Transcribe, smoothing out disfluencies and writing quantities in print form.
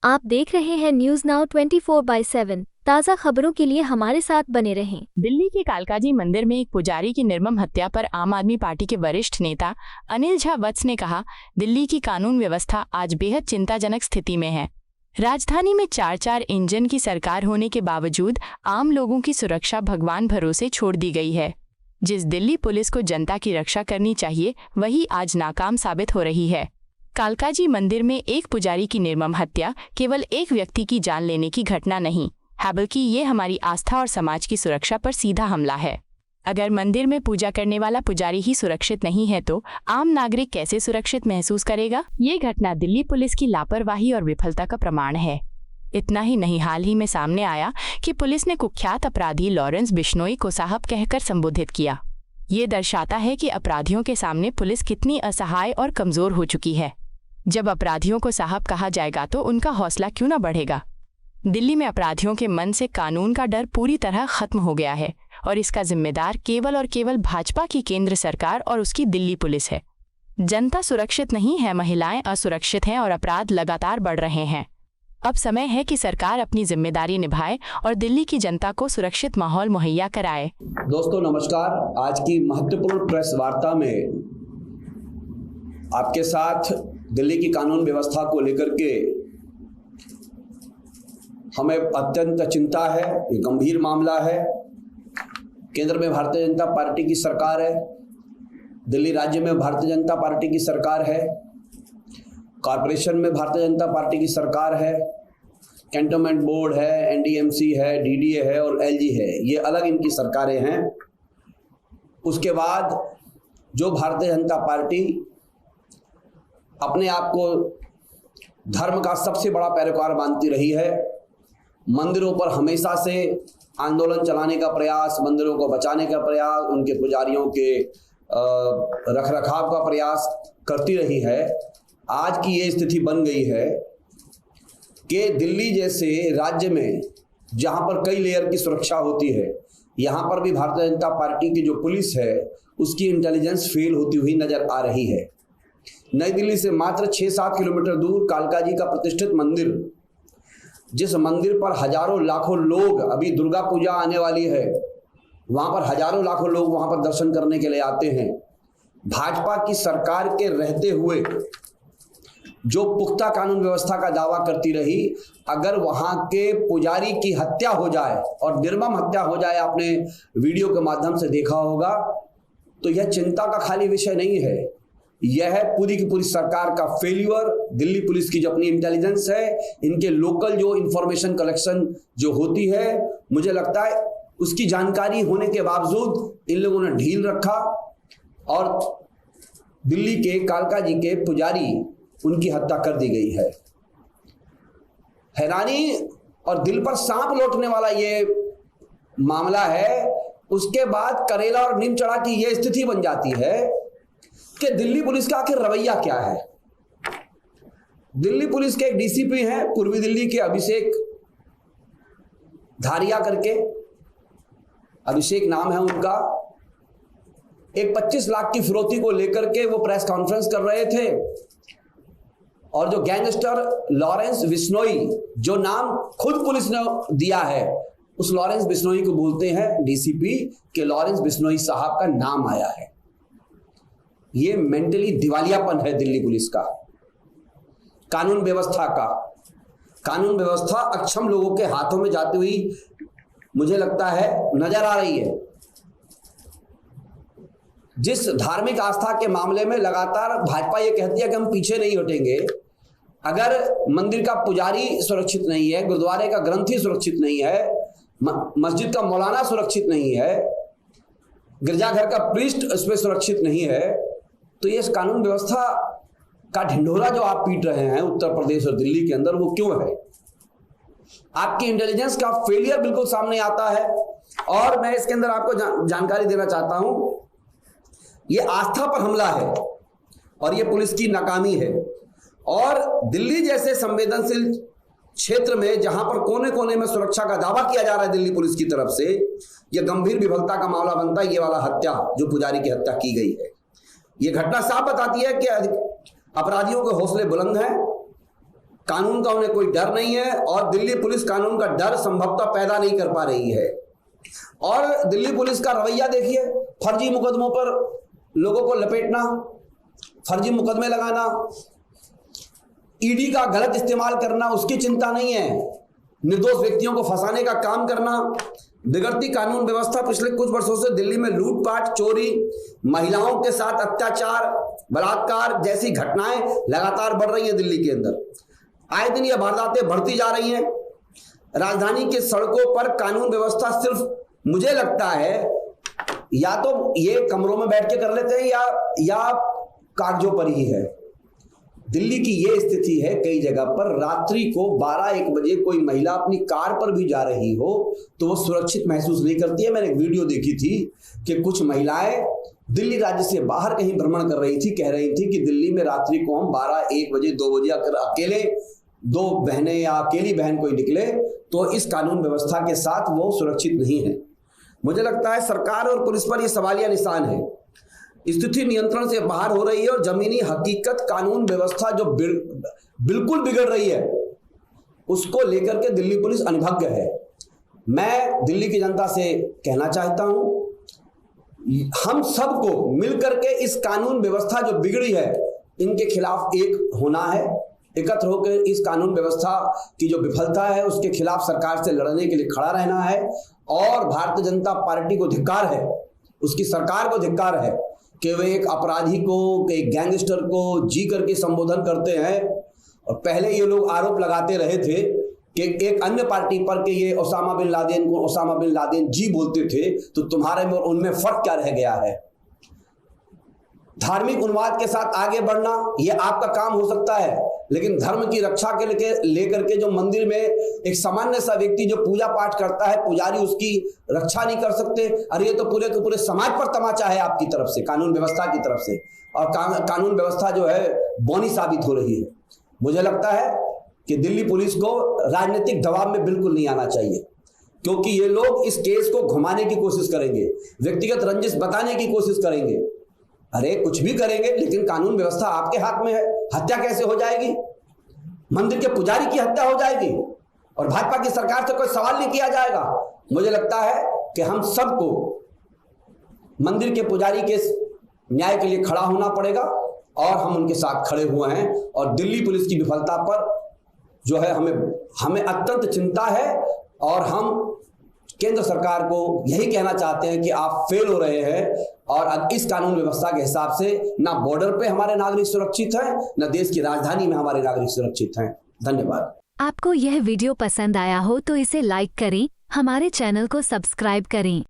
आप देख रहे हैं न्यूज नाउ 24/7 ताज़ा खबरों के लिए हमारे साथ बने रहें। दिल्ली के कालकाजी मंदिर में एक पुजारी की निर्मम हत्या पर आम आदमी पार्टी के वरिष्ठ नेता अनिल झा वत्स ने कहा, दिल्ली की कानून व्यवस्था आज बेहद चिंताजनक स्थिति में है। राजधानी में 4-4 इंजन की सरकार होने के बावजूद आम लोगों की सुरक्षा भगवान भरोसे छोड़ दी गई है। जिस दिल्ली पुलिस को जनता की रक्षा करनी चाहिए, वही आज नाकाम साबित हो रही है। कालकाजी मंदिर में एक पुजारी की निर्मम हत्या केवल एक व्यक्ति की जान लेने की घटना नहीं है, बल्कि ये हमारी आस्था और समाज की सुरक्षा पर सीधा हमला है। अगर मंदिर में पूजा करने वाला पुजारी ही सुरक्षित नहीं है तो आम नागरिक कैसे सुरक्षित महसूस करेगा? ये घटना दिल्ली पुलिस की लापरवाही और विफलता का प्रमाण है। इतना ही नहीं, हाल ही में सामने आया कि पुलिस ने कुख्यात अपराधी लॉरेंस बिश्नोई को साहब कहकर संबोधित किया। ये दर्शाता है कि अपराधियों के सामने पुलिस कितनी असहाय और कमजोर हो चुकी है। जब अपराधियों को साहब कहा जाएगा तो उनका हौसला क्यों न बढ़ेगा? दिल्ली में अपराधियों के मन से कानून का डर पूरी तरह खत्म हो गया है और इसका जिम्मेदार केवल और केवल भाजपा की केंद्र सरकार और उसकी दिल्ली पुलिस है। जनता सुरक्षित नहीं है, महिलाएं असुरक्षित हैं और अपराध लगातार बढ़ रहे हैं। अब समय है कि सरकार अपनी जिम्मेदारी निभाए और दिल्ली की जनता को सुरक्षित माहौल मुहैया कराए। दोस्तों नमस्कार। आज की महत्वपूर्ण प्रेस वार्ता में आपके साथ दिल्ली की कानून व्यवस्था को लेकर के हमें अत्यंत चिंता है। ये गंभीर मामला है। केंद्र में भारतीय जनता पार्टी की सरकार है, दिल्ली राज्य में भारतीय जनता पार्टी की सरकार है, कॉरपोरेशन में भारतीय जनता पार्टी की सरकार है, कैंटोनमेंट बोर्ड है, एनडीएमसी है, डीडीए है और एलजी है। ये अलग इनकी सरकारें हैं। उसके बाद जो भारतीय जनता पार्टी अपने आप को धर्म का सबसे बड़ा पैरोकार मानती रही है, मंदिरों पर हमेशा से आंदोलन चलाने का प्रयास, मंदिरों को बचाने का प्रयास, उनके पुजारियों के रखरखाव का प्रयास करती रही है। आज की ये स्थिति बन गई है कि दिल्ली जैसे राज्य में जहां पर कई लेयर की सुरक्षा होती है, यहां पर भी भारतीय जनता पार्टी की जो पुलिस है उसकी इंटेलिजेंस फेल होती हुई नजर आ रही है। नई दिल्ली से मात्र 6-7 किलोमीटर दूर कालकाजी का प्रतिष्ठित मंदिर, जिस मंदिर पर हजारों लाखों लोग, अभी दुर्गा पूजा आने वाली है, वहां पर हजारों लाखों लोग वहां पर दर्शन करने के लिए आते हैं। भाजपा की सरकार के रहते हुए जो पुख्ता कानून व्यवस्था का दावा करती रही, अगर वहां के पुजारी की हत्या हो जाए और निर्मम हत्या हो जाए, आपने वीडियो के माध्यम से देखा होगा, तो यह चिंता का खाली विषय नहीं है। यह है पूरी की पूरी सरकार का फेल्यूर। दिल्ली पुलिस की जो अपनी इंटेलिजेंस है, इनके लोकल जो इंफॉर्मेशन कलेक्शन जो होती है, मुझे लगता है उसकी जानकारी होने के बावजूद इन लोगों ने ढील रखा और दिल्ली के कालकाजी के पुजारी, उनकी हत्या कर दी गई है। हैरानी और दिल पर सांप लौटने वाला ये मामला है। उसके बाद करेला और नीम चढ़ा की यह स्थिति बन जाती है कि दिल्ली पुलिस का आखिर रवैया क्या है। दिल्ली पुलिस के एक डीसीपी हैं पूर्वी दिल्ली के, अभिषेक धारिया करके, अभिषेक नाम है उनका। एक 25 लाख की फिरौती को लेकर के वो प्रेस कॉन्फ्रेंस कर रहे थे और जो गैंगस्टर लॉरेंस बिश्नोई, जो नाम खुद पुलिस ने दिया है, उस लॉरेंस बिश्नोई को बोलते हैं डीसीपी के लॉरेंस बिश्नोई साहब का नाम आया है। ये मेंटली दिवालियापन है दिल्ली पुलिस का, कानून व्यवस्था का। कानून व्यवस्था अक्षम लोगों के हाथों में जाती हुई मुझे लगता है नजर आ रही है। जिस धार्मिक आस्था के मामले में लगातार भाजपा ये कहती है कि हम पीछे नहीं हटेंगे, अगर मंदिर का पुजारी सुरक्षित नहीं है, गुरुद्वारे का ग्रंथी सुरक्षित नहीं है, मस्जिद का मौलाना सुरक्षित नहीं है, गिरजाघर का प्रीस्ट उसमें सुरक्षित नहीं है, तो ये कानून व्यवस्था का ढिंढोरा जो आप पीट रहे हैं उत्तर प्रदेश और दिल्ली के अंदर, वो क्यों है? आपकी इंटेलिजेंस का फेलियर बिल्कुल सामने आता है। और मैं इसके अंदर आपको जानकारी देना चाहता हूं, ये आस्था पर हमला है और ये पुलिस की नाकामी है। और दिल्ली जैसे संवेदनशील क्षेत्र में, जहां पर कोने कोने में सुरक्षा का दावा किया जा रहा है दिल्ली पुलिस की तरफ से, यह गंभीर विफलता का मामला बनता है। ये वाला हत्या, जो पुजारी की हत्या की गई है, ये घटना साफ बताती है कि अपराधियों के हौसले बुलंद हैं, कानून का उन्हें कोई डर नहीं है और दिल्ली पुलिस कानून का डर संभवतः पैदा नहीं कर पा रही है। और दिल्ली पुलिस का रवैया देखिए, फर्जी मुकदमों पर लोगों को लपेटना, फर्जी मुकदमे लगाना, ईडी का गलत इस्तेमाल करना, उसकी चिंता नहीं है, निर्दोष व्यक्तियों को फंसाने का काम करना, बिगड़ती कानून व्यवस्था, पिछले कुछ वर्षों से दिल्ली में लूटपाट, चोरी, महिलाओं के साथ अत्याचार, बलात्कार जैसी घटनाएं लगातार बढ़ रही हैं दिल्ली के अंदर। आए दिन ये वारदातें बढ़ती जा रही हैं। राजधानी के सड़कों पर कानून व्यवस्था सिर्फ मुझे लगता है या तो ये कमरों में बैठ के कर लेते हैं या कागजों पर ही है। दिल्ली की ये स्थिति है, कई जगह पर रात्रि को 12-1 बजे कोई महिला अपनी कार पर भी जा रही हो तो वो सुरक्षित महसूस नहीं करती है। मैंने एक वीडियो देखी थी कि कुछ महिलाएं दिल्ली राज्य से बाहर कहीं भ्रमण कर रही थी, कह रही थी कि दिल्ली में रात्रि को हम 12-1 बजे 2 बजे अगर अकेले 2 बहनें या अकेली बहन कोई निकले तो इस कानून व्यवस्था के साथ वो सुरक्षित नहीं है। मुझे लगता है सरकार और पुलिस पर यह सवालिया निशान है। स्थिति नियंत्रण से बाहर हो रही है और जमीनी हकीकत, कानून व्यवस्था जो बिल्कुल बिगड़ रही है उसको लेकर के दिल्ली पुलिस अनभिज्ञ है। मैं दिल्ली की जनता से कहना चाहता हूं, हम सबको मिलकर के इस कानून व्यवस्था जो बिगड़ी है इनके खिलाफ एक होना है, एकत्र होकर इस कानून व्यवस्था की जो विफलता है उसके खिलाफ सरकार से लड़ने के लिए खड़ा रहना है। और भारतीय जनता पार्टी को धिक्कार है, उसकी सरकार को धिक्कार है कि वे एक अपराधी को, एक गैंगस्टर को जी करके संबोधन करते हैं। और पहले ये लोग आरोप लगाते रहे थे कि एक अन्य पार्टी पर कि ये ओसामा बिन लादेन को ओसामा बिन लादेन जी बोलते थे, तो तुम्हारे में और उनमें फर्क क्या रह गया है। धार्मिक उन्माद के साथ आगे बढ़ना ये आपका काम हो सकता है, लेकिन धर्म की रक्षा के लेकर के जो मंदिर में एक सामान्य सा व्यक्ति जो पूजा पाठ करता है, पुजारी उसकी रक्षा नहीं कर सकते। अरे ये तो पूरे के पूरे समाज पर तमाचा है आपकी तरफ से, कानून व्यवस्था की तरफ से। और कानून व्यवस्था जो है बौनी साबित हो रही है। मुझे लगता है कि दिल्ली पुलिस को राजनीतिक दबाव में बिल्कुल नहीं आना चाहिए, क्योंकि ये लोग इस केस को घुमाने की कोशिश करेंगे, व्यक्तिगत रंजिश बताने की कोशिश करेंगे। अरे कुछ भी करेंगे, लेकिन कानून व्यवस्था आपके हाथ में है। हत्या कैसे हो जाएगी? मंदिर के पुजारी की हत्या हो जाएगी और भाजपा की सरकार से कोई सवाल नहीं किया जाएगा। मुझे लगता है कि हम सबको मंदिर के पुजारी के न्याय के लिए खड़ा होना पड़ेगा और हम उनके साथ खड़े हुए हैं। और दिल्ली पुलिस की विफलता पर जो है हमें अत्यंत चिंता है और हम केंद्र सरकार को यही कहना चाहते हैं कि आप फेल हो रहे हैं और इस कानून व्यवस्था के हिसाब से ना बॉर्डर पे हमारे नागरिक सुरक्षित हैं, ना देश की राजधानी में हमारे नागरिक सुरक्षित हैं। धन्यवाद। आपको यह वीडियो पसंद आया हो तो इसे लाइक करें, हमारे चैनल को सब्सक्राइब करें।